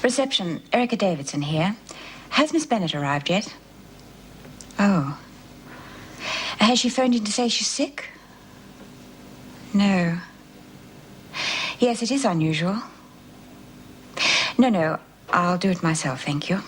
Reception, Erica Davidson here. Has Miss Bennett arrived yet? Oh. Has she phoned in to say she's sick? No. Yes, it is unusual. No, I'll do it myself, thank you.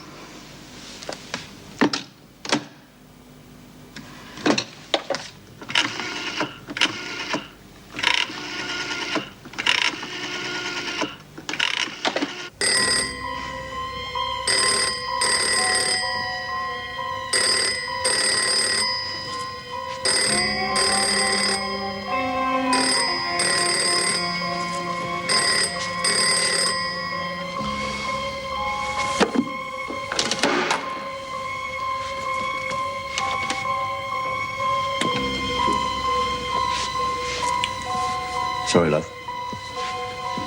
Sorry, love.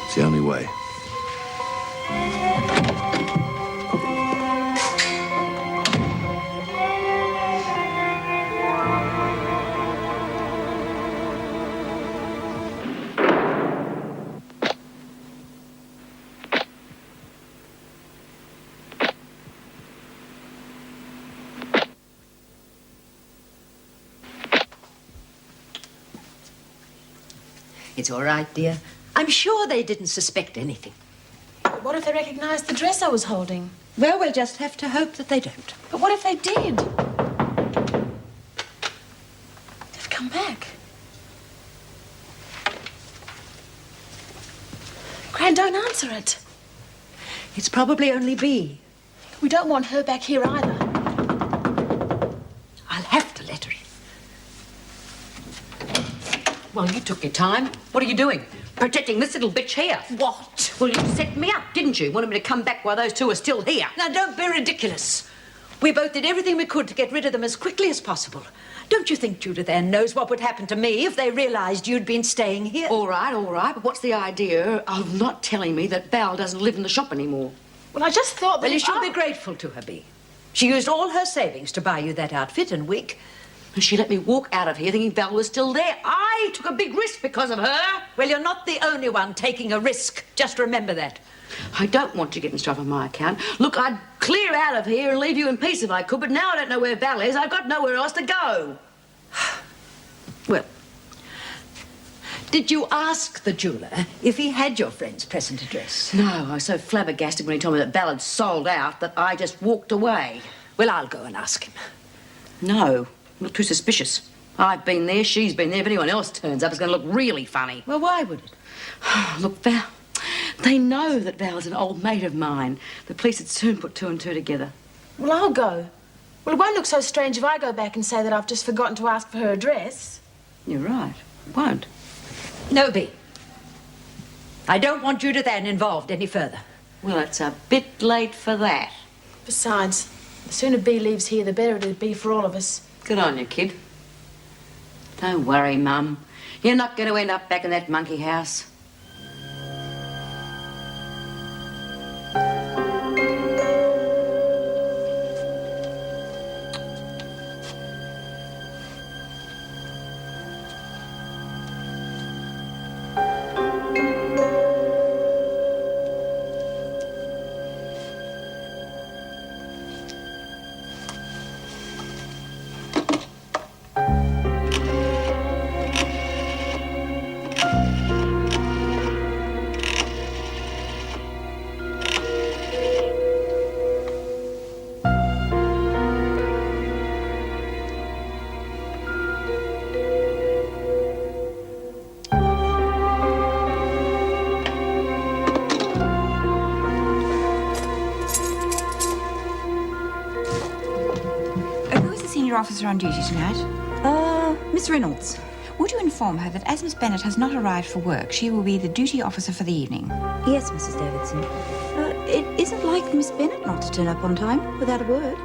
It's the only way. It's all right, dear. I'm sure they didn't suspect anything. But what if they recognised the dress I was holding? Well, we'll just have to hope that they don't. But what if they did? They've come back. Gran, don't answer it. It's probably only Bea. We don't want her back here either. I'll have to let her in. Well, you took your time. What are you doing? Protecting this little bitch here. What? Well, you set me up, didn't you? Wanted me to come back while those two are still here. Now, don't be ridiculous. We both did everything we could to get rid of them as quickly as possible. Don't you think Judith Ann knows what would happen to me if they realised you'd been staying here? All right. But what's the idea of not telling me that Val doesn't live in the shop anymore? Well, I just thought that... Well, you should be grateful to her, Bea. She used all her savings to buy you that outfit and wig. And she let me walk out of here thinking Val was still there. I took a big risk because of her. Well, you're not the only one taking a risk. Just remember that. I don't want to get in stuff on my account. Look, I'd clear out of here and leave you in peace if I could, but now I don't know where Val is. I've got nowhere else to go. Well, did you ask the jeweller if he had your friend's present address? No, I was so flabbergasted when he told me that Val had sold out that I just walked away. Well, I'll go and ask him. No. Look too suspicious. I've been there, she's been there. If anyone else turns up, it's going to look really funny. Well, why would it? Look, Val, they know that Val's an old mate of mine. The police would soon put two and two together. Well, I'll go. Well, it won't look so strange if I go back and say that I've just forgotten to ask for her address. You're right. It won't. No, Bea. I don't want Judith Ann involved any further. Well, it's a bit late for that. Besides, the sooner Bea leaves here, the better it'll be for all of us. Good on you, kid. Don't worry, Mum. You're not going to end up back in that monkey house. Officer on duty tonight? Miss Reynolds. Would you inform her that as Miss Bennett has not arrived for work, she will be the duty officer for the evening? Yes, Mrs. Davidson. It isn't like Miss Bennett not to turn up on time without a word.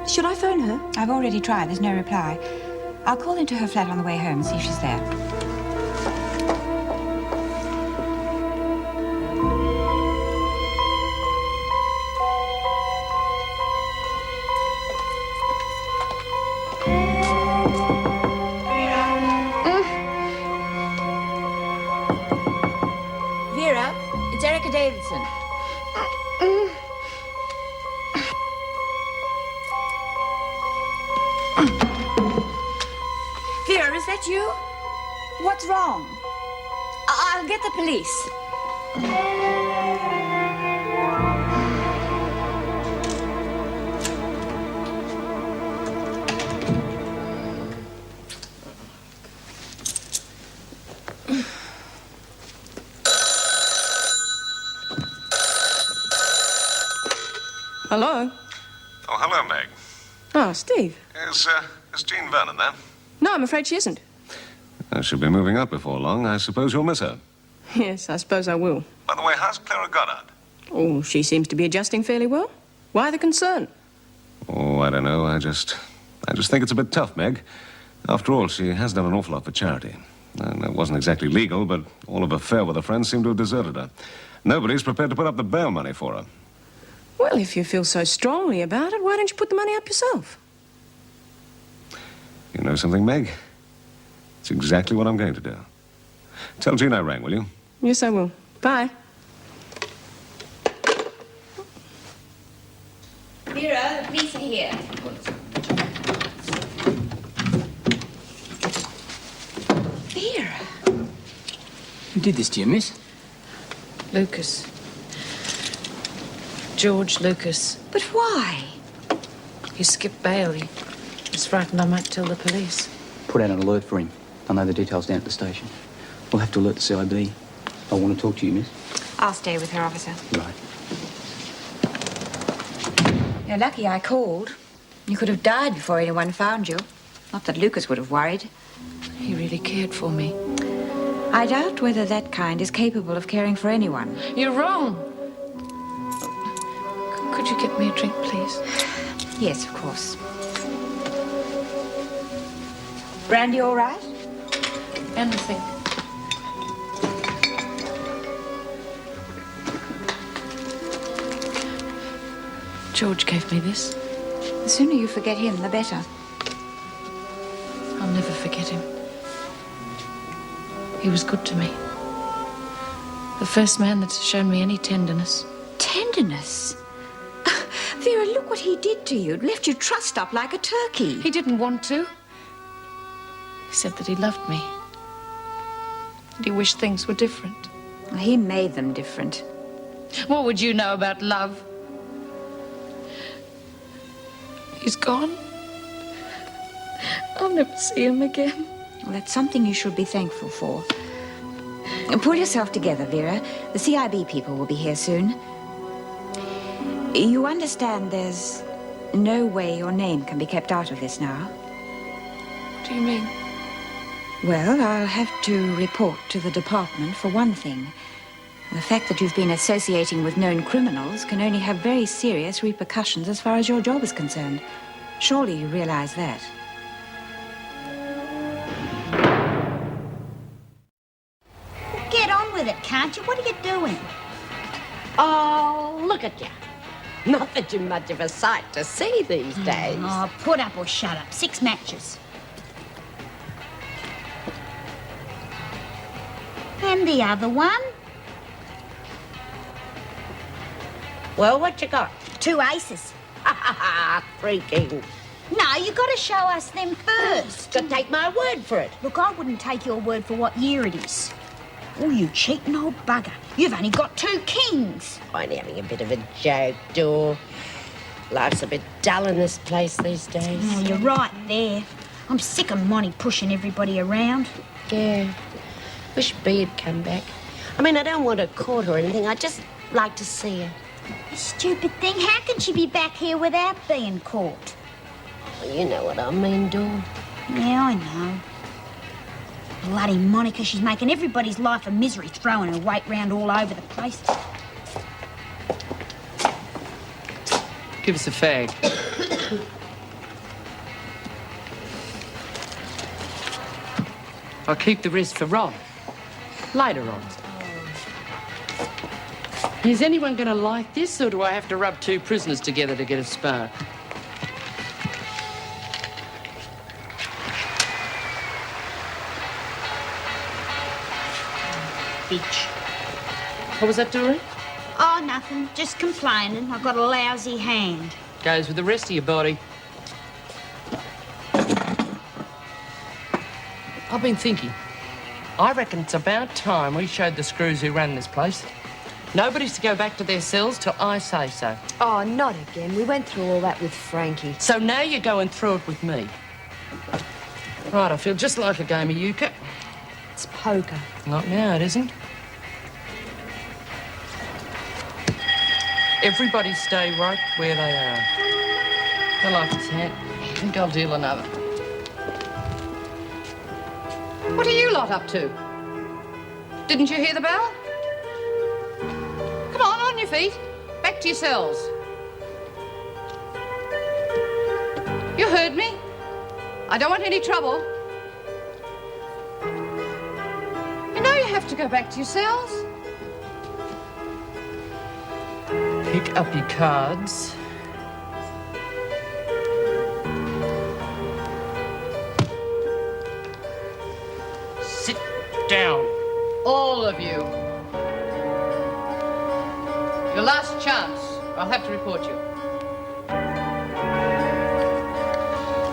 Should I phone her? I've already tried. There's no reply. I'll call into her flat on the way home and see if she's there. Vera, is that you? What's wrong? I'll get the police. Hello? Oh, hello, Meg. Oh, Steve. Is Jean Vernon there? No, I'm afraid she isn't. She'll be moving up before long. I suppose you'll miss her. Yes, I suppose I will. By the way, how's Clara Goddard? Oh, she seems to be adjusting fairly well. Why the concern? Oh, I don't know. I just think it's a bit tough, Meg. After all, she has done an awful lot for charity. And it wasn't exactly legal, but all of her fare with her friends seem to have deserted her. Nobody's prepared to put up the bail money for her. Well, if you feel so strongly about it, why don't you put the money up yourself? You know something, Meg? It's exactly what I'm going to do. Tell Jean I rang, will you? Yes, I will. Bye. Vera, the police are here. Vera. Who did this to you, miss? Lucas. George Lucas. But why? He skipped bail. He was frightened I might tell the police. Put out an alert for him. I'll know the details down at the station. We'll have to alert the CIB. I want to talk to you, miss. I'll stay with her, officer. Right. You're lucky I called. You could have died before anyone found you. Not that Lucas would have worried. He really cared for me. I doubt whether that kind is capable of caring for anyone. You're wrong. Could you get me a drink, please? Yes, of course. Brandy all right? Anything. George gave me this. The sooner you forget him, the better. I'll never forget him. He was good to me. The first man that's shown me any tenderness. Tenderness? Vera, look what he did to you. Left you trussed up like a turkey. He didn't want to. He said that he loved me. That he wished things were different. Well, he made them different. What would you know about love? He's gone. I'll never see him again. Well, that's something you should be thankful for. Pull yourself together, Vera. The CIB people will be here soon. You understand there's no way your name can be kept out of this now? What do you mean? Well, I'll have to report to the department for one thing. The fact that you've been associating with known criminals can only have very serious repercussions as far as your job is concerned. Surely you realize that. Get on with it, can't you? What are you doing? Oh, look at you. Not that you're much of a sight to see these days. Oh, put up or shut up. 6 matches. And the other one? Well, what you got? 2 aces. Ha ha ha, 3 kings. No, you got to show us them first. Got to take my word for it. Look, I wouldn't take your word for what year it is. Oh, you cheating old bugger. You've only got 2 kings. I'm having a bit of a joke, Dor. Life's a bit dull in this place these days. Oh, you're right there. I'm sick of Monty pushing everybody around. Yeah. Wish Bea'd come back. I mean, I don't want her caught or anything. I'd just like to see her. You stupid thing. How can she be back here without being caught? Well, you know what I mean, Dor. Yeah, I know. Bloody Monica, she's making everybody's life a misery, throwing her weight round all over the place. Give us a fag. I'll keep the rest for Rob. Later on. Is anyone going to like this, or do I have to rub 2 prisoners together to get a spark? Bitch. What was that, Dory? Oh, nothing. Just complaining. I've got a lousy hand. Goes with the rest of your body. I've been thinking. I reckon it's about time we showed the screws who ran this place. Nobody's to go back to their cells till I say so. Oh, not again. We went through all that with Frankie. So now you're going through it with me. Right, I feel just like a game of euchre. It's poker. Not now, it isn't. Everybody stay right where they are. I like this hand. I think I'll deal another. What are you lot up to? Didn't you hear the bell? Come on your feet. Back to your cells. You heard me. I don't want any trouble. You know you have to go back to your cells. Pick up your cards. Sit down, all of you. Your last chance. I'll have to report you.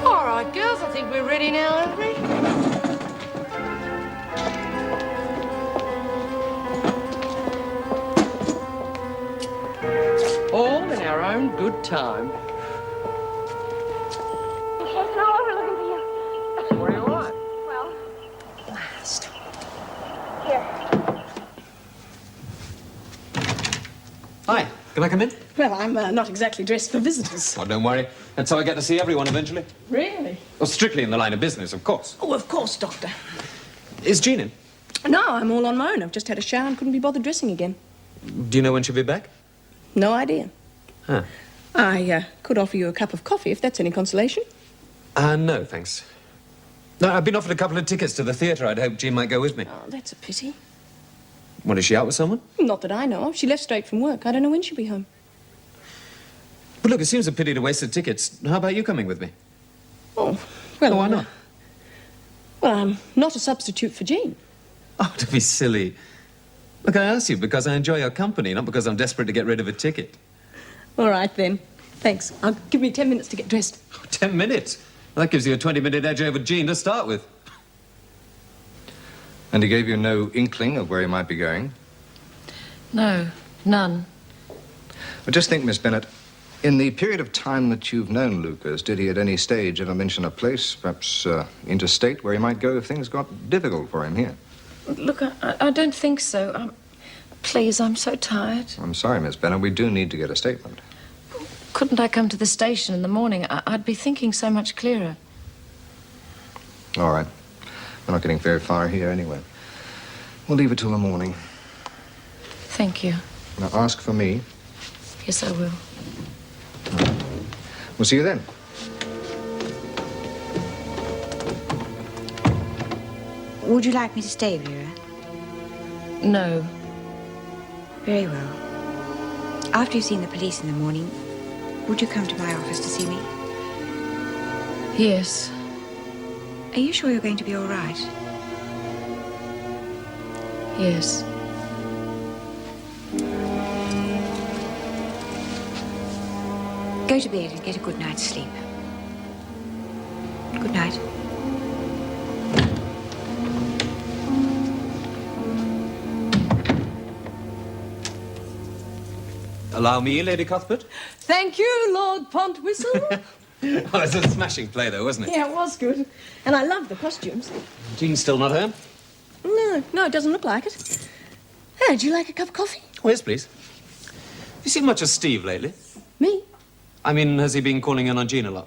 All right, girls, I think we're ready now, aren't we? All in our own good time. What do you want? Well, last. Here. Hi, can I come in? Well, I'm not exactly dressed for visitors. Oh, don't worry. That's how I get to see everyone eventually. Really? Well, strictly in the line of business, of course. Oh, of course, Doctor. Is Jean in? No, I'm all on my own. I've just had a shower and couldn't be bothered dressing again. Do you know when she'll be back? No idea. Huh. I could offer you a cup of coffee if that's any consolation. No, thanks. No, I've been offered a couple of tickets to the theatre. I'd hoped Jean might go with me. Oh, that's a pity. What, is she out with someone? Not that I know of. She left straight from work. I don't know when she'll be home. But look, it seems a pity to waste the tickets. How about you coming with me? Oh, well... Why not? Well, I'm not a substitute for Jean. Oh, don't be silly. Look, I asked you because I enjoy your company, not because I'm desperate to get rid of a ticket. All right, then. Thanks. Give me 10 minutes to get dressed. Oh, 10 minutes? Well, that gives you a 20-minute edge over Jean to start with. And he gave you no inkling of where he might be going? No, none. But just think, Miss Bennett, in the period of time that you've known Lucas, did he at any stage ever mention a place, perhaps interstate, where he might go if things got difficult for him here? Look, I don't think so. Please, I'm so tired. I'm sorry, Miss Bennett, we do need to get a statement. Couldn't I come to the station in the morning? I'd be thinking so much clearer. All right. We're not getting very far here anyway. We'll leave it till the morning. Thank you. Now, ask for me. Yes, I will. We'll see you then. Would you like me to stay, Vera? No. Very well. After you've seen the police in the morning, would you come to my office to see me? Yes. Are you sure you're going to be all right? Yes. Go to bed and get a good night's sleep. Good night. Allow me, Lady Cuthbert? Thank you, Lord Pontwhistle. Oh, it's a smashing play, though, wasn't it? Yeah, it was good. And I love the costumes. Jean's still not home? No, it doesn't look like it. Hey, do you like a cup of coffee? Oh, yes, please. Have you seen much of Steve lately? Me? I mean, has he been calling in on Jean a lot?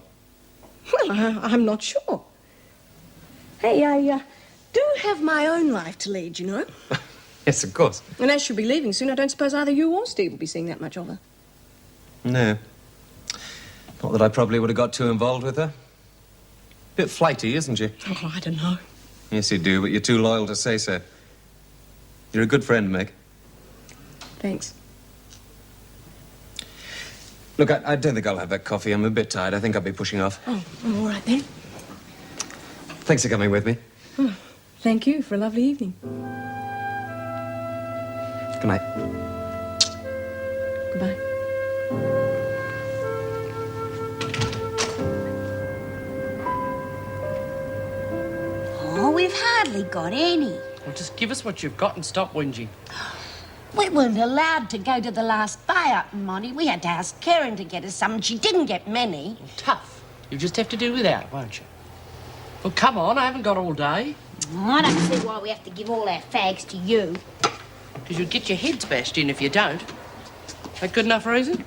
Well, I'm not sure. Hey, I do have my own life to lead, you know. Yes, of course. And as she'll be leaving soon, I don't suppose either you or Steve will be seeing that much of her. No. Not that I probably would have got too involved with her. Bit flighty, isn't she? Oh, I don't know. Yes, you do, but you're too loyal to say so. You're a good friend, Meg. Thanks. Look, I don't think I'll have that coffee. I'm a bit tired. I think I'll be pushing off. Oh, all right then. Thanks for coming with me. Oh, thank you for a lovely evening. Good night. Goodbye. Oh, we've hardly got any. Well, just give us what you've got and stop whinging. We weren't allowed to go to the last buy-up, Monty. We had to ask Karen to get us some, and she didn't get many. Tough. You just have to do without, won't you? Well, come on, I haven't got all day. I don't see why we have to give all our fags to you. Because you'll get your heads bashed in if you don't. That good enough reason?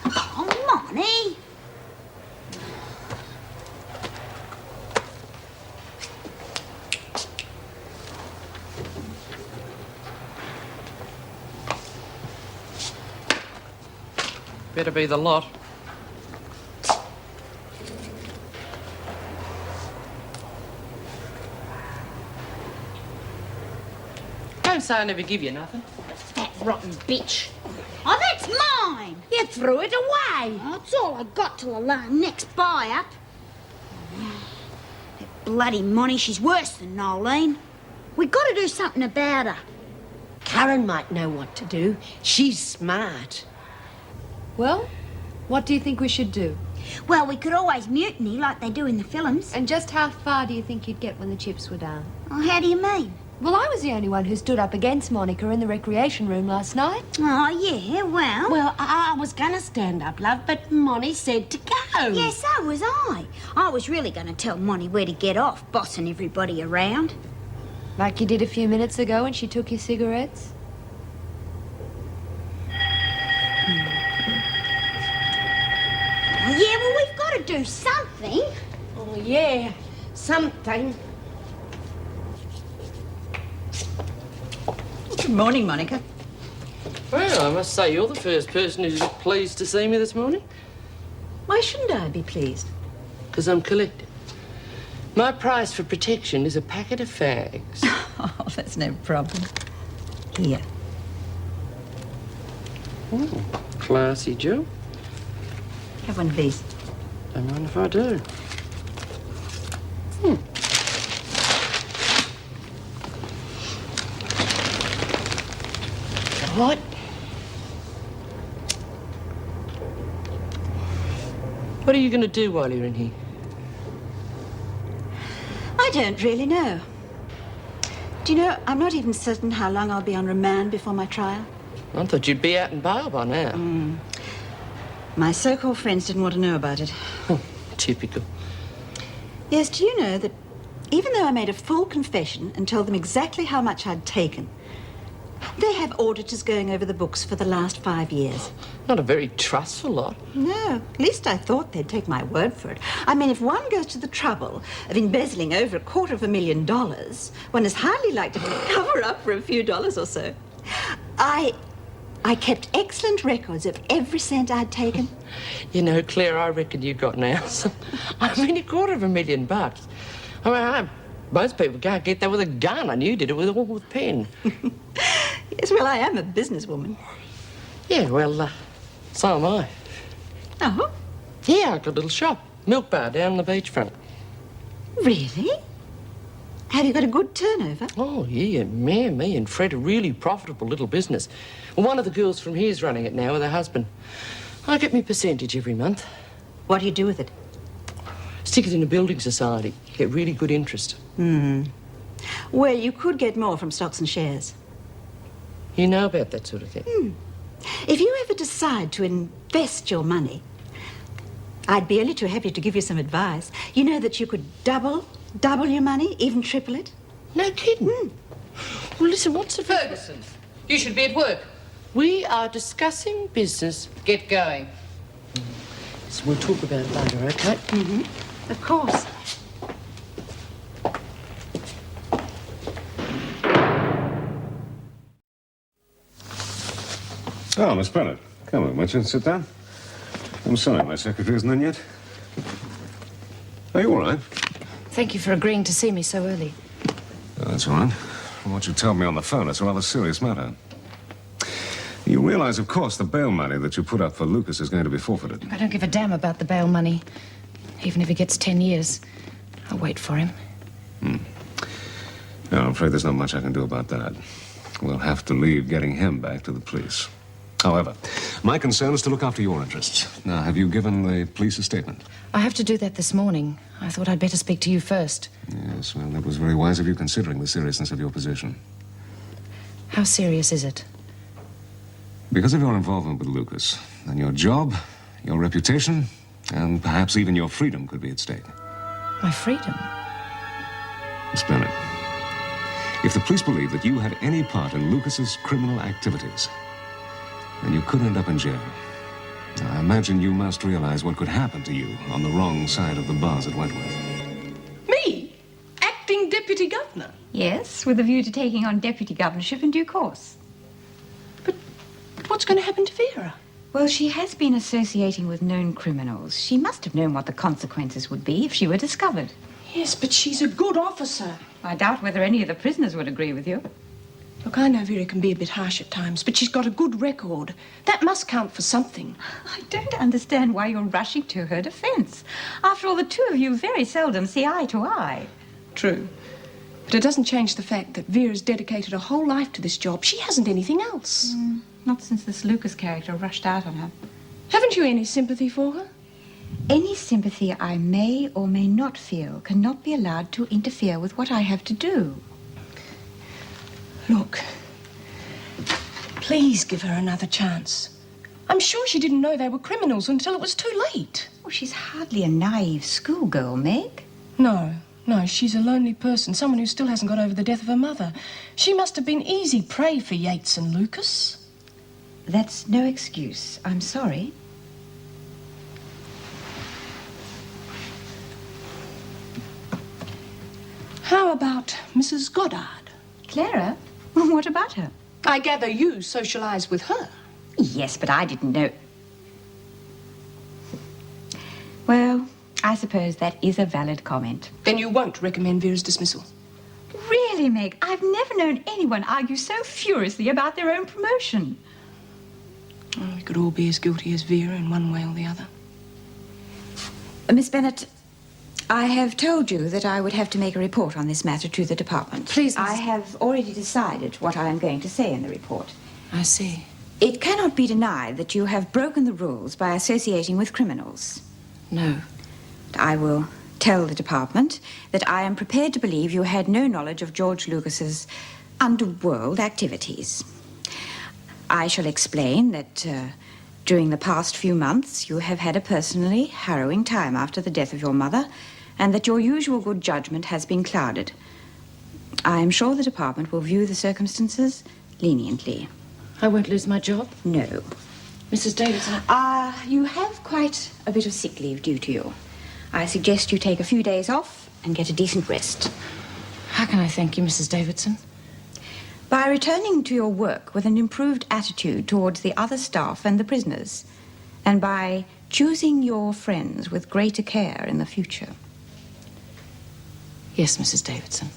Oh, Monty. Better be the lot. Don't say I never give you nothing. That rotten bitch. Oh, that's mine. You threw it away. Oh, it's all I got till the next buy-up. That bloody Monty, she's worse than Nolene. We got to do something about her. Karen might know what to do. She's smart. Well, what do you think we should do? Well, we could always mutiny like they do in the films. And just how far do you think you'd get when the chips were down? Oh, how do you mean? Well, I was the only one who stood up against Monica in the recreation room last night. Oh, yeah, well... Well, I was going to stand up, love, but Monty said to go. Yes, so was I. I was really going to tell Monty where to get off, bossing everybody around. Like you did a few minutes ago when she took your cigarettes? Yeah, well, we've got to do something. Oh, yeah, something. Good morning, Monica. Well, I must say, you're the first person who's pleased to see me this morning. Why shouldn't I be pleased? Because I'm collecting. My price for protection is a packet of fags. Oh, that's no problem. Here. Oh, classy, Joe. Have one, please. Don't mind if I do. What? What are you going to do while you're in here? I don't really know. Do you know, I'm not even certain how long I'll be on remand before my trial. I thought you'd be out in bail by now. My so-called friends didn't want to know about it. Typical. Yes, do you know that even though I made a full confession and told them exactly how much I'd taken, they have auditors going over the books for the last 5 years. Not a very trustful lot. No, at least I thought they'd take my word for it. I mean, if one goes to the trouble of embezzling over $250,000, one is hardly likely to cover up for a few dollars or so. I kept excellent records of every cent I'd taken. You know, Claire, I reckon you got an ounce. I mean, $250,000. I mean, most people can't get that with a gun, and you did it all with a pen. Yes, well, I am a businesswoman. Yeah, well, so am I. Oh? Yeah, I got a little shop, milk bar down on the beachfront. Really? Have you got a good turnover? Oh, yeah, me and Fred, a really profitable little business. Well, one of the girls from here's running it now with her husband. I get me percentage every month. What do you do with it? Stick it in a building society. Get really good interest. Well, you could get more from stocks and shares. You know about that sort of thing? If you ever decide to invest your money, I'd be only too happy to give you some advice. You know that you could double your money, even triple it. No kidding. Well, listen, what's the... Ferguson, you should be at work. We are discussing business. Get going. So we'll talk about it later, okay? Of course. Oh, Miss Bennett. Come on, won't you? Sit down. I'm sorry my secretary isn't in yet. Are you all right? Thank you for agreeing to see me so early. Oh, that's all right. From what you told me on the phone, it's a rather serious matter. You realize, of course, the bail money that you put up for Lucas is going to be forfeited. I don't give a damn about the bail money. Even if he gets 10 years, I'll wait for him. No, I'm afraid there's not much I can do about that. We'll have to leave getting him back to the police. However, my concern is to look after your interests. Now, have you given the police a statement? I have to do that this morning. I thought I'd better speak to you first. Yes, well, that was very wise of you, considering the seriousness of your position. How serious is it? Because of your involvement with Lucas, then your job, your reputation, and perhaps even your freedom could be at stake. My freedom? Miss Bennett, if the police believe that you had any part in Lucas's criminal activities, then you could end up in jail. Now, I imagine you must realize what could happen to you on the wrong side of the bars at Wentworth. Me? Acting deputy governor? Yes, with a view to taking on deputy governorship in due course. But what's going to happen to Vera? Well, she has been associating with known criminals. She must have known what the consequences would be if she were discovered. Yes, but she's a good officer. I doubt whether any of the prisoners would agree with you. Look, I know Vera can be a bit harsh at times, but she's got a good record. That must count for something. I don't understand why you're rushing to her defense. After all, the two of you very seldom see eye to eye. True. But it doesn't change the fact that Vera's dedicated her whole life to this job. She hasn't anything else. Not since this Lucas character rushed out on her. Haven't you any sympathy for her? Any sympathy I may or may not feel cannot be allowed to interfere with what I have to do. Look, please give her another chance. I'm sure she didn't know they were criminals until it was too late. Well, she's hardly a naive schoolgirl, Meg. No, she's a lonely person, someone who still hasn't got over the death of her mother. She must have been easy prey for Yates and Lucas. That's no excuse. I'm sorry. How about Mrs. Goddard? Clara? What about her? I gather you socialized with her. Yes, but I didn't know. Well, I suppose that is a valid comment. Then you won't recommend Vera's dismissal? Really, Meg, I've never known anyone argue so furiously about their own promotion. Oh, we could all be as guilty as Vera in one way or the other. Miss Bennett, I have told you that I would have to make a report on this matter to the department. Please, I have already decided what I am going to say in the report. I see. It cannot be denied that you have broken the rules by associating with criminals. No. I will tell the department that I am prepared to believe you had no knowledge of George Lucas's underworld activities. I shall explain that during the past few months you have had a personally harrowing time after the death of your mother, and that your usual good judgment has been clouded. I am sure the department will view the circumstances leniently. I won't lose my job? No. Mrs. Davidson? You have quite a bit of sick leave due to you. I suggest you take a few days off and get a decent rest. How can I thank you, Mrs. Davidson? By returning to your work with an improved attitude towards the other staff and the prisoners, and by choosing your friends with greater care in the future. Yes, Mrs. Davidson.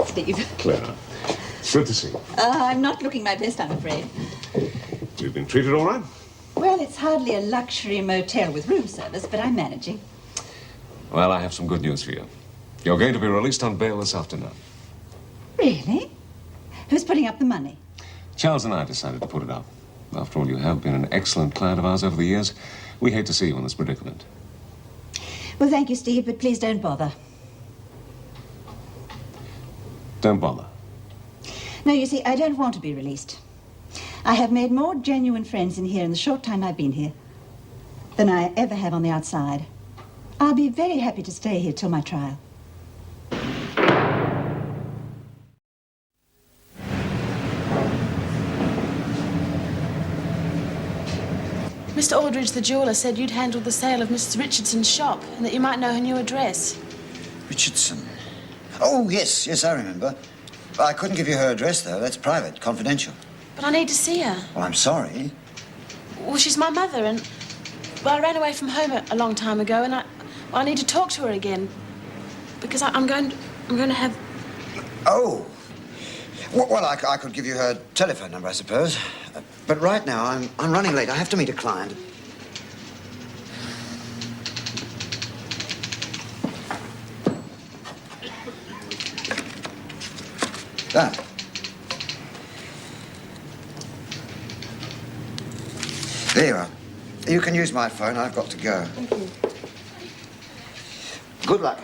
Steve. Clara, good to see you. I'm not looking my best, I'm afraid. You've been treated all right? Well, it's hardly a luxury motel with room service, but I'm managing. Well, I have some good news for you. You're going to be released on bail this afternoon. Really? Who's putting up the money? Charles and I decided to put it up. After all, you have been an excellent client of ours over the years. We hate to see you in this predicament. Well, thank you, Steve, but please don't bother. Don't bother. No, you see, I don't want to be released. I have made more genuine friends in here in the short time I've been here than I ever have on the outside. I'll be very happy to stay here till my trial. Mr. Aldridge, the jeweller, said you'd handled the sale of Mrs. Richardson's shop and that you might know her new address. Richardson? Oh, yes, I remember. I couldn't give you her address, though. That's private, confidential. But I need to see her. Well, I'm sorry. Well, she's my mother, and I ran away from home a long time ago, and I need to talk to her again because I'm going to have. Oh. Well, I could give you her telephone number, I suppose. But right now, I'm running late. I have to meet a client. Done. There you are. You can use my phone. I've got to go. Thank you. Good luck.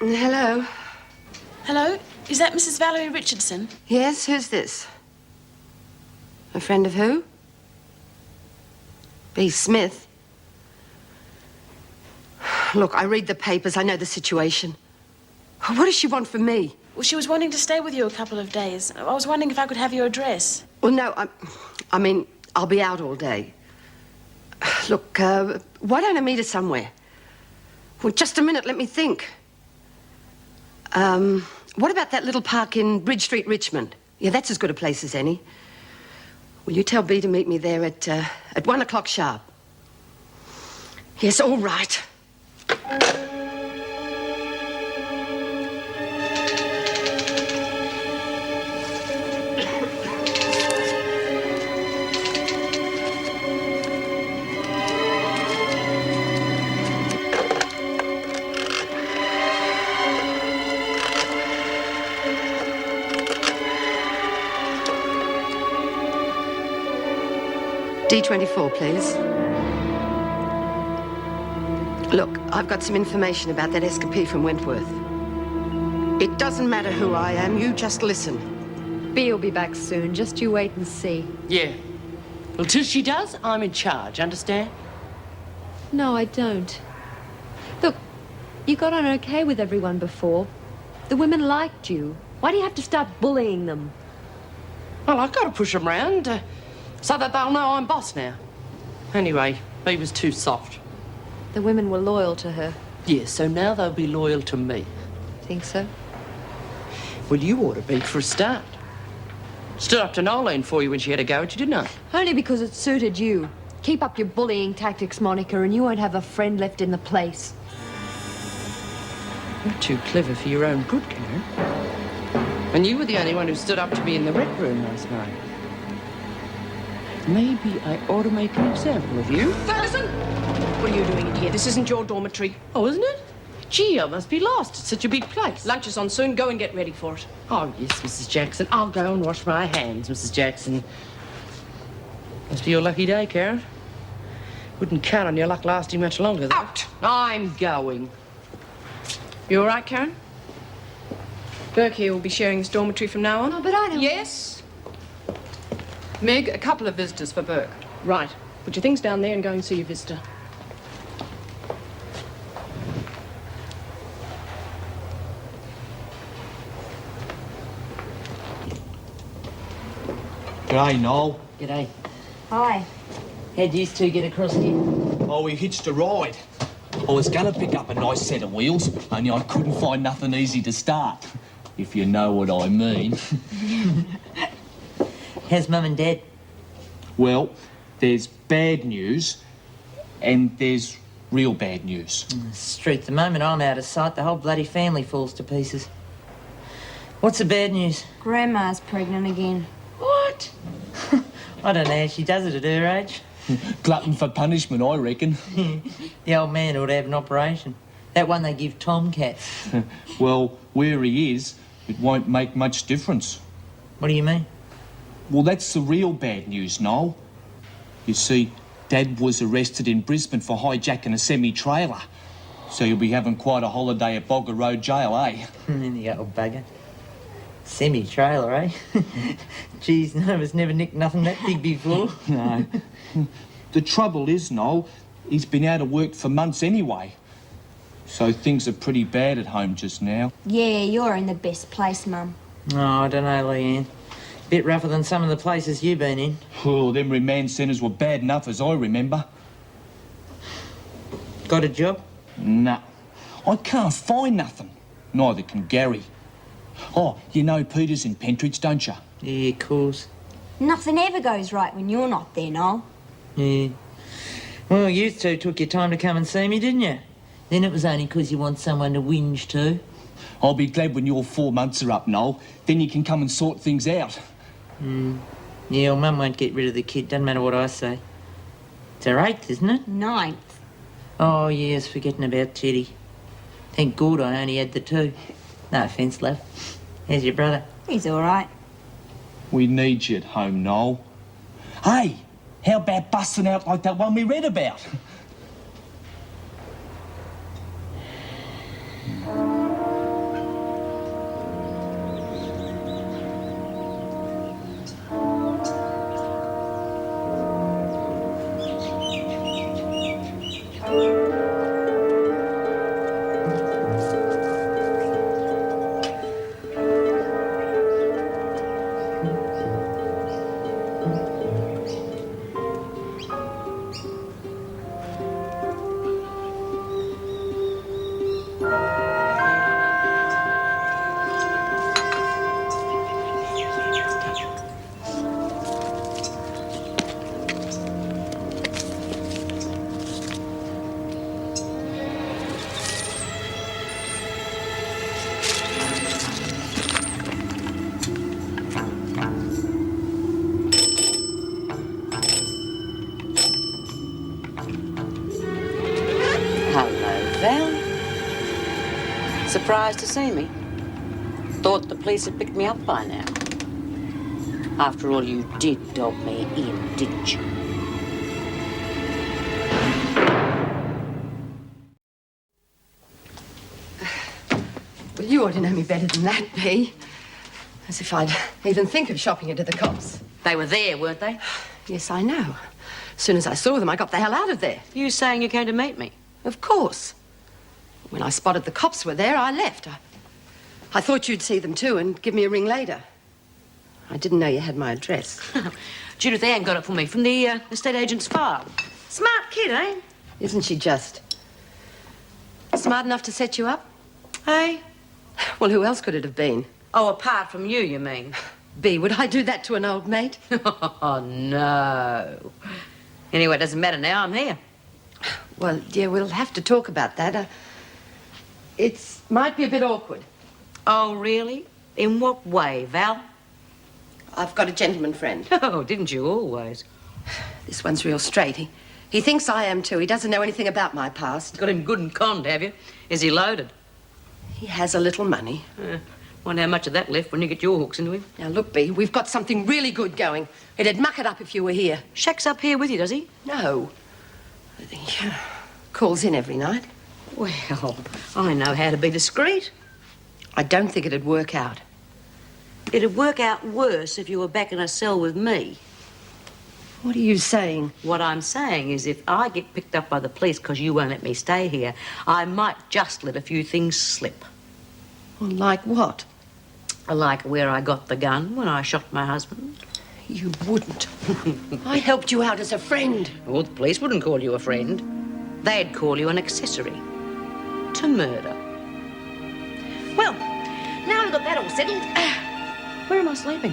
Hello. Hello? Is that Mrs. Valerie Richardson? Yes, who's this? A friend of who? B. Smith. Look, I read the papers. I know the situation. What does she want from me? Well, she was wanting to stay with you a couple of days. I was wondering if I could have your address. Well, no, I mean, I'll be out all day. Look, why don't I meet her somewhere? Well, just a minute, let me think. What about that little park in Bridge Street, Richmond? Yeah, that's as good a place as any. Will you tell B to meet me there at 1 o'clock sharp? Yes, all right. D24, please. Look, I've got some information about that escapee from Wentworth. It doesn't matter who I am, you just listen. Bea will be back soon. Just you wait and see. Yeah. Well, till she does, I'm in charge, understand? No, I don't. Look, you got on okay with everyone before. The women liked you. Why do you have to start bullying them? Well, I've got to push them round so that they'll know I'm boss now. Anyway, Bea was too soft. The women were loyal to her. Yeah, so now they'll be loyal to me. Think so? Well, you ought to be for a start. Stood up to Nolene for you when she had a go at you, didn't I? Only because it suited you. Keep up your bullying tactics, Monica, and you won't have a friend left in the place. You're too clever for your own good, Karen. And you were the only one who stood up to me in the rec room last night. Maybe I ought to make an example of you. Ferguson! What are you doing in here? This isn't your dormitory. Oh, isn't it? Gee, I must be lost. It's such a big place. Lunch is on soon. Go and get ready for it. Oh, yes, Mrs. Jackson. I'll go and wash my hands, Mrs. Jackson. Must be your lucky day, Karen. Wouldn't count on your luck lasting much longer, though. Out! I'm going. You all right, Karen? Burke here will be sharing this dormitory from now on. Oh, but I don't... Yes? Meg, a couple of visitors for Burke. Right. Put your things down there and go and see your visitor. G'day, Noel. G'day. Hi. How'd you two get across here? Oh, we hitched a ride. I was going to pick up a nice set of wheels, only I couldn't find nothing easy to start, if you know what I mean. How's Mum and Dad? Well, there's bad news and there's real bad news. Street, the moment I'm out of sight, the whole bloody family falls to pieces. What's the bad news? Grandma's pregnant again. What? I don't know how she does it at her age. Glutton for punishment, I reckon. The old man ought to have an operation. That one they give tomcats. Well, where he is, it won't make much difference. What do you mean? Well, that's the real bad news, Noel. You see, Dad was arrested in Brisbane for hijacking a semi-trailer. So you'll be having quite a holiday at Bogger Road Jail, eh? The old bugger. Semi-trailer, eh? Geez, none of us never nicked nothing that big before. No. The trouble is, Noel, he's been out of work for months anyway. So things are pretty bad at home just now. Yeah, you're in the best place, Mum. Oh, I don't know, Leanne. Bit rougher than some of the places you've been in. Oh, them remand centres were bad enough as I remember. Got a job? Nah. I can't find nothing. Neither can Gary. Oh, you know Peter's in Pentridge, don't you? Yeah, of course. Nothing ever goes right when you're not there, Noel. Yeah. Well, you two took your time to come and see me, didn't you? Then it was only 'cause you want someone to whinge to. I'll be glad when your 4 months are up, Noel. Then you can come and sort things out. Yeah, your mum won't get rid of the kid, doesn't matter what I say. It's her 8th, isn't it? 9th. Oh, yes, forgetting about Teddy. Thank God I only had the 2. No offence, love. How's your brother? He's all right. We need you at home, Noel. Hey, how about busting out like that one we read about? Surprised to see me. Thought the police had picked me up by now. After all, you did dob me in, didn't you? Well, you ought to know me better than that, Bea. As if I'd even think of shopping it to the cops. They were there, weren't they? Yes, I know. As soon as I saw them, I got the hell out of there. You saying you came to meet me? Of course. When I spotted the cops were there, I left. I thought you'd see them too and give me a ring later. I didn't know you had my address. Judith Ann got it for me from the estate agent's file. Smart kid, eh? Isn't she just? Smart enough to set you up? Hey? Well, who else could it have been? Oh, apart from you, you mean? Bea, would I do that to an old mate? Oh, no. Anyway, it doesn't matter now. I'm here. Well, yeah, we'll have to talk about that. It might be a bit awkward. Oh, really? In what way, Val? I've got a gentleman friend. Oh, didn't you always? This one's real straight. He thinks I am too. He doesn't know anything about my past. Got him good and conned, have you? Is he loaded? He has a little money. Wonder how much of that left when you get your hooks into him. Now, look, Bea, we've got something really good going. It'd muck it up if you were here. Shaq's up here with you, does he? No. He calls in every night. Well, I know how to be discreet. I don't think it'd work out. It'd work out worse if you were back in a cell with me. What are you saying? What I'm saying is if I get picked up by the police because you won't let me stay here, I might just let a few things slip. Well, like what? Like where I got the gun when I shot my husband. You wouldn't. I helped you out as a friend. Well, the police wouldn't call you a friend. They'd call you an accessory to murder. Well, now we've got that all settled. Where am I sleeping?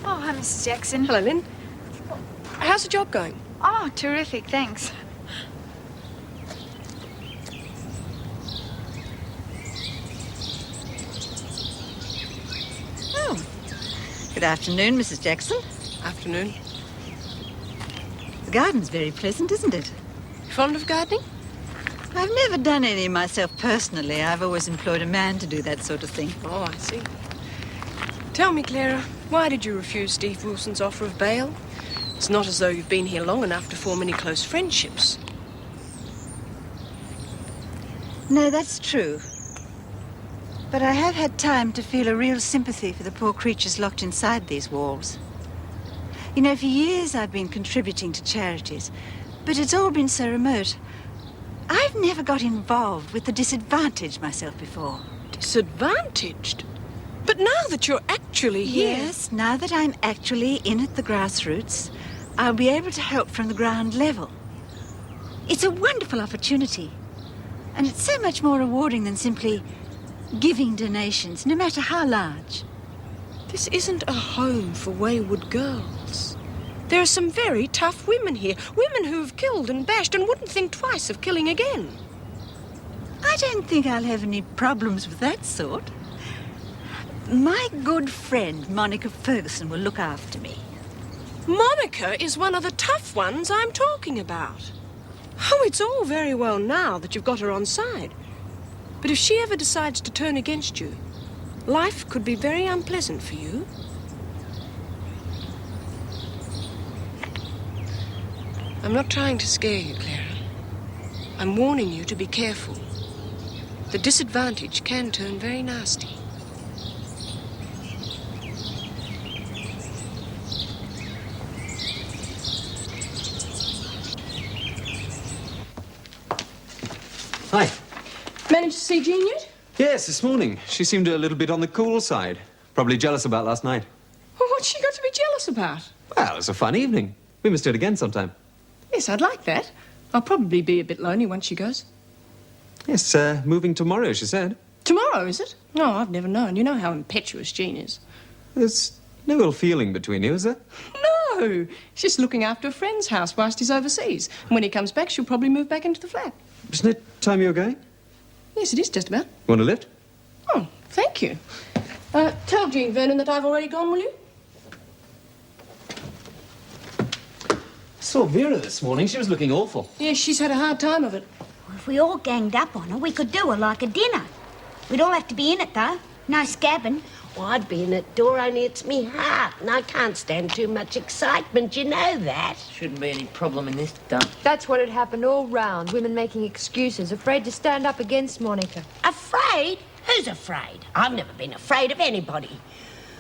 Oh, hi, Mrs. Jackson. Hello, Lynn. How's the job going? Oh, terrific, thanks. Oh, good afternoon, Mrs. Jackson. Afternoon. The garden's very pleasant, isn't it? Fond of gardening? I've never done any myself personally. I've always employed a man to do that sort of thing. Oh, I see. Tell me, Clara, why did you refuse Steve Wilson's offer of bail? It's not as though you've been here long enough to form any close friendships. No, that's true. But I have had time to feel a real sympathy for the poor creatures locked inside these walls. You know, for years I've been contributing to charities, but it's all been so remote. I've never got involved with the disadvantaged myself before. Disadvantaged? But now that you're actually here... Yes, now that I'm actually in at the grassroots, I'll be able to help from the ground level. It's a wonderful opportunity. And it's so much more rewarding than simply giving donations, no matter how large. This isn't a home for wayward girls. There are some very tough women here. Women who have killed and bashed and wouldn't think twice of killing again. I don't think I'll have any problems with that sort. My good friend, Monica Ferguson, will look after me. Monica is one of the tough ones I'm talking about. Oh, it's all very well now that you've got her on side. But if she ever decides to turn against you, life could be very unpleasant for you. I'm not trying to scare you, Clara. I'm warning you to be careful. The disadvantage can turn very nasty. Hi. Managed to see Jean yet? Yes, this morning. She seemed a little bit on the cool side. Probably jealous about last night. Well, what's she got to be jealous about? Well, it was a fun evening. We must do it again sometime. Yes, I'd like that. I'll probably be a bit lonely once she goes. Yes, moving tomorrow, she said. Tomorrow, is it? No, I've never known. You know how impetuous Jean is. There's no ill feeling between you, is there? No, she's just looking after a friend's house whilst he's overseas. And when he comes back, she'll probably move back into the flat. Isn't it time you're going? Yes, it is just about. Want a lift? Oh, thank you. Tell Jean Vernon that I've already gone, will you? I saw Vera this morning. She was looking awful. Yes, she's had a hard time of it. Well, if we all ganged up on her, we could do her like a dinner. We'd all have to be in it, though. No scabbing. Well, I'd be in it, Dora, only it's me heart, and I can't stand too much excitement, you know that. Shouldn't be any problem in this dump. That's what had happened all round. Women making excuses, afraid to stand up against Monica. Afraid? Who's afraid? I've never been afraid of anybody.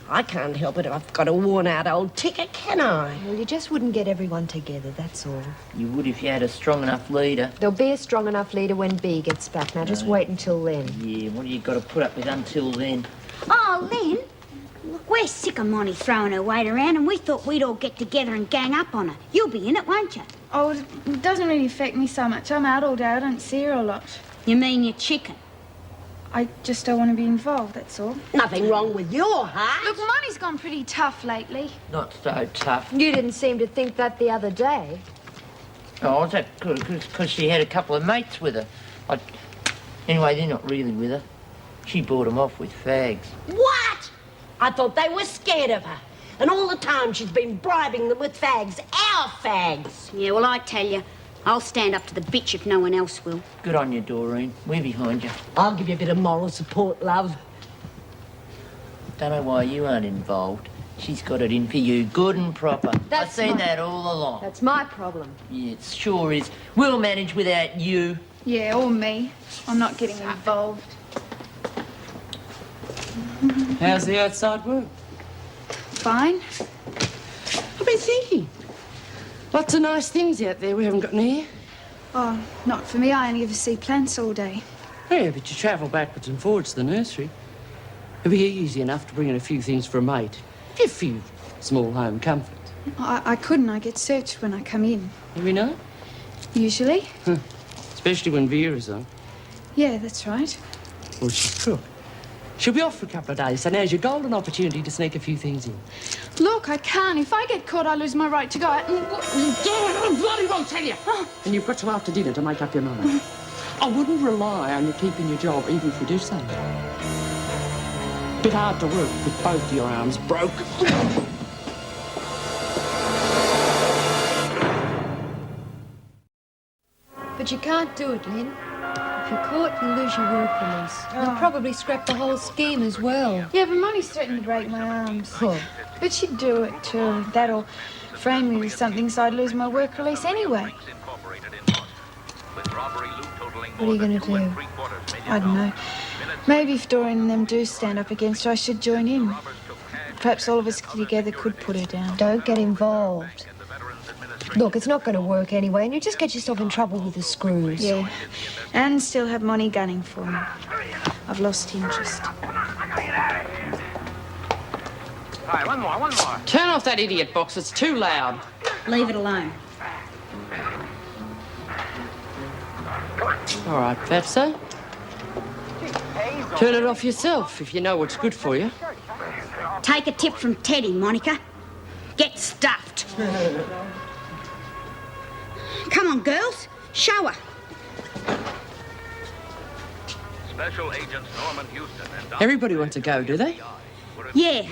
I can't help it if I've got a worn-out old ticker, can I? Well, you just wouldn't get everyone together, that's all. You would if you had a strong enough leader. There'll be a strong enough leader when B gets back. Now, just wait until then. Yeah, what have you got to put up with until then? Oh, Lynn, look, we're sick of Monty throwing her weight around, and we thought we'd all get together and gang up on her. You'll be in it, won't you? Oh, it doesn't really affect me so much. I'm out all day. I don't see her a lot. You mean your chicken? I just don't want to be involved, that's all. Nothing wrong with your heart. Look, Monty's gone pretty tough lately. Not so tough. You didn't seem to think that the other day. Oh, is that because she had a couple of mates with her? Anyway, they're not really with her. She bought them off with fags. What? I thought they were scared of her. And all the time she's been bribing them with fags. Our fags. Yeah, well, I tell you, I'll stand up to the bitch if no one else will. Good on you, Doreen. We're behind you. I'll give you a bit of moral support, love. Don't know why you aren't involved. She's got it in for you, good and proper. I've seen that all along. That's my problem. Yeah, it sure is. We'll manage without you. Yeah, or me. I'm not getting involved. How's the outside work? Fine. I've been thinking. Lots of nice things out there we haven't got near. Oh, not for me. I only ever see plants all day. Yeah, but you travel backwards and forwards to the nursery. It'd be easy enough to bring in a few things for a mate. A few small home comforts. I couldn't. I get searched when I come in. We know? Usually. Especially when Vera's on. Yeah, that's right. Well, she's cook. She'll be off for a couple of days, so now's your golden opportunity to sneak a few things in. Look, I can't. If I get caught, I lose my right to go out and... I bloody won't tell you. And you've got till after dinner to make up your mind. I wouldn't rely on you keeping your job, even if you do something. Bit hard to work with both your arms broke. But you can't do it, Lynn. If you're caught, you lose your work release. They'll probably scrap the whole scheme as well. Yeah, but Monty's threatened to break my arms. Oh. But she'd do it too. That'll frame me with something so I'd lose my work release anyway. What are you going to do? I don't know. Maybe if Doreen and them do stand up against her, I should join in. Perhaps all of us together could put her down. Don't get involved. Look, it's not going to work anyway, and you just get yourself in trouble with the screws. Yeah, and still have Monty gunning for me. I've lost interest. Right, one more. Turn off that idiot box. It's too loud. Leave it alone. All right, Fatso. Turn it off yourself if you know what's good for you. Take a tip from Teddy, Monica. Get stuffed. Come on, girls. Show her. Special Agents Norman Houston and Everybody wants to go, do they? Yeah.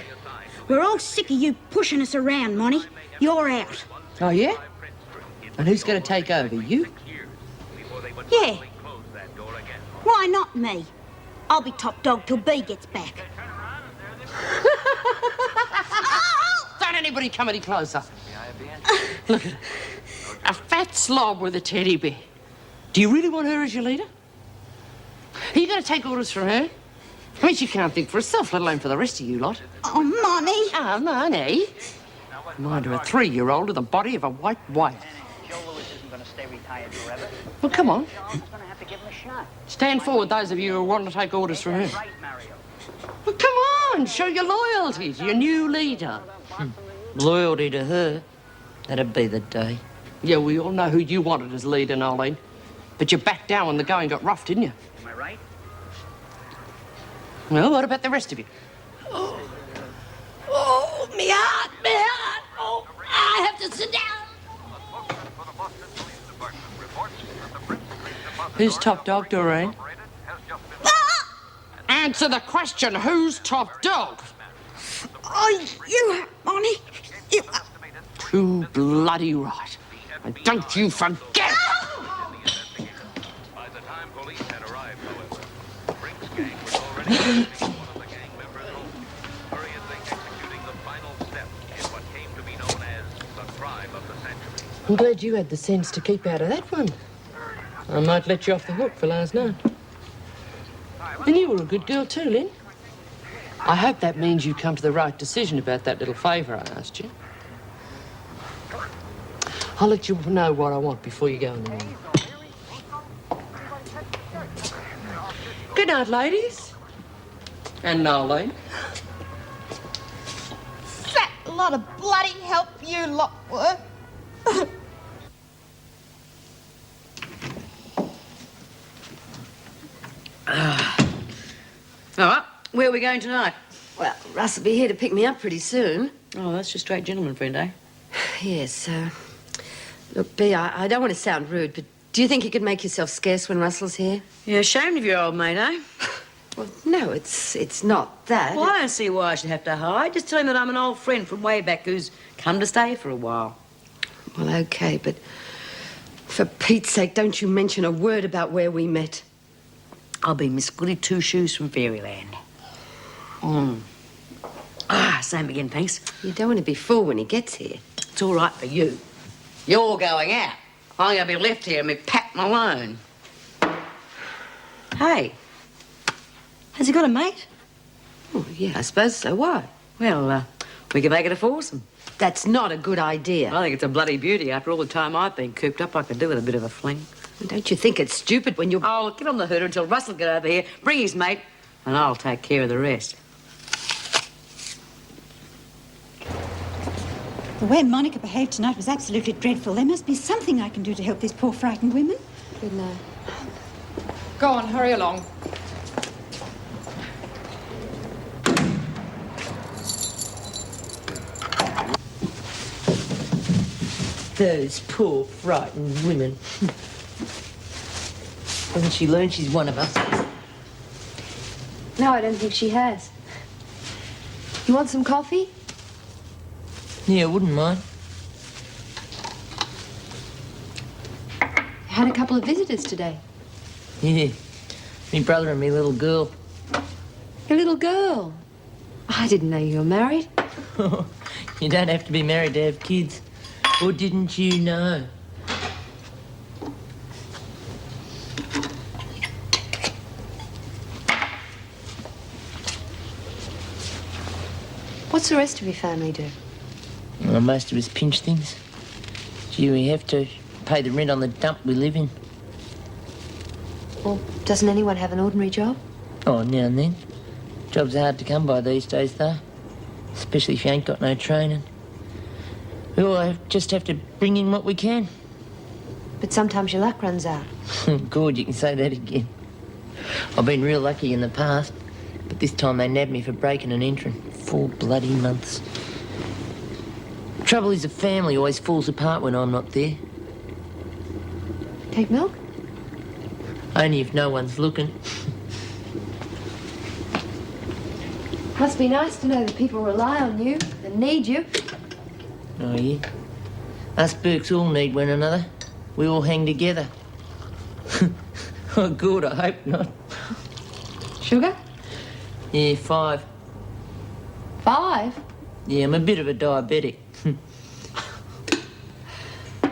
We're all sick of you pushing us around, Monty. You're out. Oh, yeah? And who's going to take over? You? Yeah. Why not me? I'll be top dog till B gets back. Don't anybody come any closer. Look at her. A fat slob with a teddy bear. Do you really want her as your leader? Are you going to take orders from her? I mean, she can't think for herself, let alone for the rest of you lot. Oh, Monty. Oh, Monty. Mind her, a 3-year-old with the body of a white whale. Well, come on. Stand forward, those of you who want to take orders from her. Well, come on, show your loyalty to your new leader. Loyalty to her? That'd be the day. Yeah, we all know who you wanted as leader, Nolene. But you backed down when the going got rough, didn't you? Am I right? Well, what about the rest of you? Oh, me heart, me heart. Oh, I have to sit down. Who's top dog, Doreen? Answer the question, who's top dog? Oh, you, Monty. You. Too bloody right. And don't you forget! By the time police had arrived, however, Brink's gang was already arresting one of the gang members home, hurriedly executing the final step in what came to be known as the crime of the century. I'm glad you had the sense to keep out of that one. I might let you off the hook for last night. And you were a good girl too, Lynn. I hope that means you come to the right decision about that little favour I asked you. I'll let you know what I want before you go in the morning. Good night, ladies. And Nolene. Fat lot of bloody help you lot were. All right, where are we going tonight? Well, Russ will be here to pick me up pretty soon. Oh, that's your straight gentleman friend, eh? Yes, look, Bea, I don't want to sound rude, but do you think you could make yourself scarce when Russell's here? You're ashamed of your old mate, eh? Well, no, it's not that. Well, I don't see why I should have to hide. Just tell him that I'm an old friend from way back who's come to stay for a while. Well, okay, but for Pete's sake, don't you mention a word about where we met. I'll be Miss Goody Two-Shoes from Fairyland. Same again, thanks. You don't want to be fooled when he gets here. It's all right for you. You're going out. I'm going to be left here and be Pat Malone. Hey, has he got a mate? Oh, yeah, I suppose so. Why? Well, we can make it a foursome. That's not a good idea. I think it's a bloody beauty. After all the time I've been cooped up, I could do with a bit of a fling. Don't you think it's stupid when you... Oh, get on the hooter until Russell get over here, bring his mate, and I'll take care of the rest. The way Monica behaved tonight was absolutely dreadful. There must be something I can do to help these poor frightened women. Good night. Go on, hurry along. Those poor, frightened women. Hasn't she learned she's one of us? No, I don't think she has. You want some coffee? Yeah, I wouldn't mind. Had a couple of visitors today. Yeah, me brother and me little girl. Your little girl? I didn't know you were married. You don't have to be married to have kids. Or didn't you know? What's the rest of your family do? Well, most of us pinch things. Gee, we have to pay the rent on the dump we live in. Well, doesn't anyone have an ordinary job? Oh, now and then. Jobs are hard to come by these days, though. Especially if you ain't got no training. We all just have to bring in what we can. But sometimes your luck runs out. Good, you can say that again. I've been real lucky in the past, but this time they nabbed me for breaking and entering. 4 bloody months. Trouble is, the family always falls apart when I'm not there. Take milk? Only if no one's looking. Must be nice to know that people rely on you and need you. Oh, yeah? Us Burkes all need one another. We all hang together. Oh, good, I hope not. Sugar? Yeah, 5. 5? Yeah, I'm a bit of a diabetic.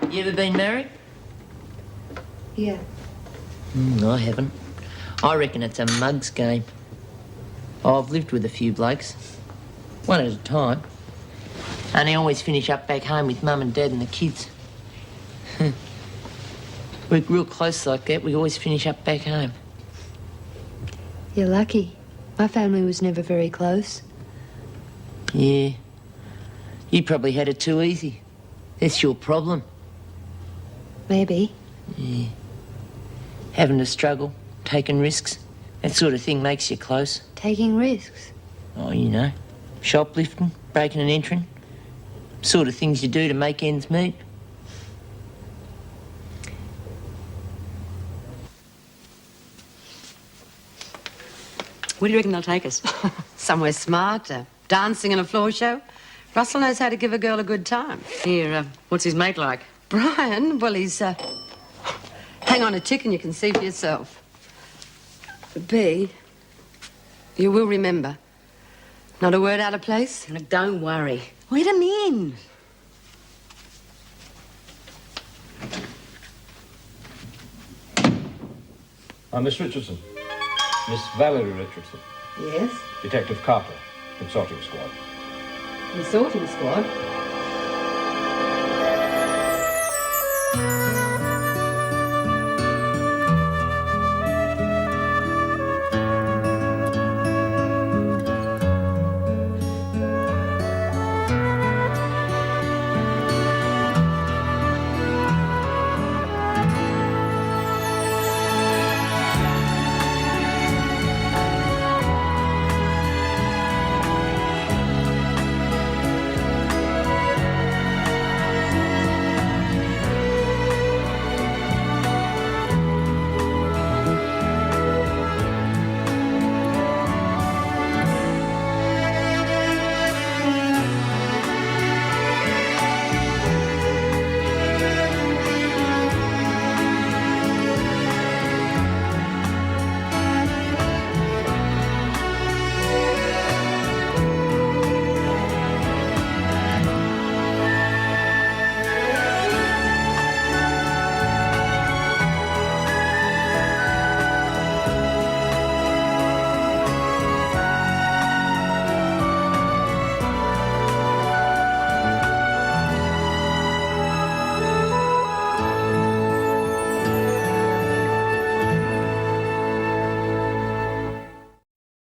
You ever been married? Yeah. I haven't. I reckon it's a mug's game. I've lived with a few blokes. One at a time. And they always finish up back home with Mum and Dad and the kids. We're real close like that. We always finish up back home. You're lucky. My family was never very close. Yeah. You probably had it too easy. That's your problem. Maybe. Yeah. Having to struggle, taking risks, that sort of thing makes you close. Taking risks? Oh, you know, shoplifting, breaking and entering. Sort of things you do to make ends meet. Where do you reckon they'll take us? Somewhere smart, dancing and a floor show. Russell knows how to give a girl a good time. Here, what's his mate like? Brian? Well, he's, hang on a tick and you can see for yourself. B, you will remember. Not a word out of place? Don't worry. Let him in. Miss Richardson. Miss Valerie Richardson. Yes? Detective Carter, Consorting Squad. Consorting squad?